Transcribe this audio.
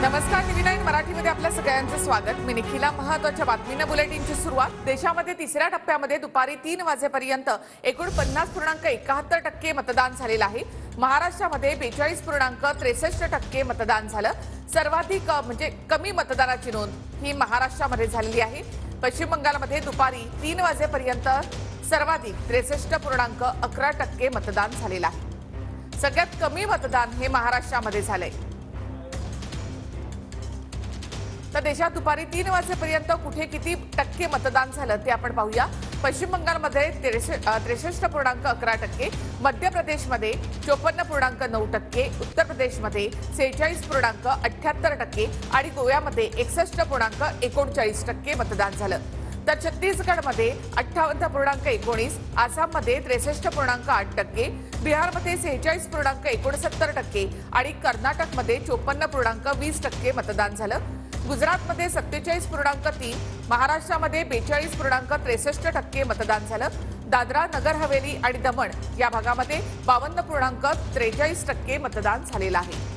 नमस्कार, टीव्ही9 मराठीमध्ये आपल्या सगळ्यांचं स्वागत। मी निखिला। महत्त्वाच्या बातमीने बुलेटिनची सुरुवात। देशामध्ये तिसऱ्या टप्प्यामध्ये दुपारी 3 वाजेपर्यंत एकूण 50.71% मतदान झालेलं आहे। महाराष्ट्रामध्ये 42.63% मतदान झालं। सर्वाधिक म्हणजे कमी मतदानाची नोंद ही महाराष्ट्रामध्ये झालेली आहे। पश्चिम बंगालमध्ये दुपारी 3 वाजेपर्यंत सर्वाधिक 63.11% मतदान झालेलं आहे। सगळ्यात कमी मतदान हे महाराष्ट्रामध्ये झालंय। तर देशात दुपारी 3 वाजेपर्यंत कुठे किती टक्के मतदान झालं ते आपण पाहूया। पश्चिम बंगालमध्ये 63.11%, मध्य प्रदेशमध्ये 54.9%, उत्तर प्रदेशमध्ये 46.78% आणि गोव्यामध्ये 61.39% मतदान झालं। तर छत्तीसगडमध्ये 58.19%, आसाममध्ये 63.8%, बिहारमध्ये 46.69% आणि कर्नाटकमध्ये 54.20% मतदान झालं। गुजरातमध्ये 47.3%, महाराष्ट्रामध्ये 42.63% मतदान झालं। दादरा नगर हवेली आणि दमण या भागामध्ये 52.43% मतदान झालेलं आहे।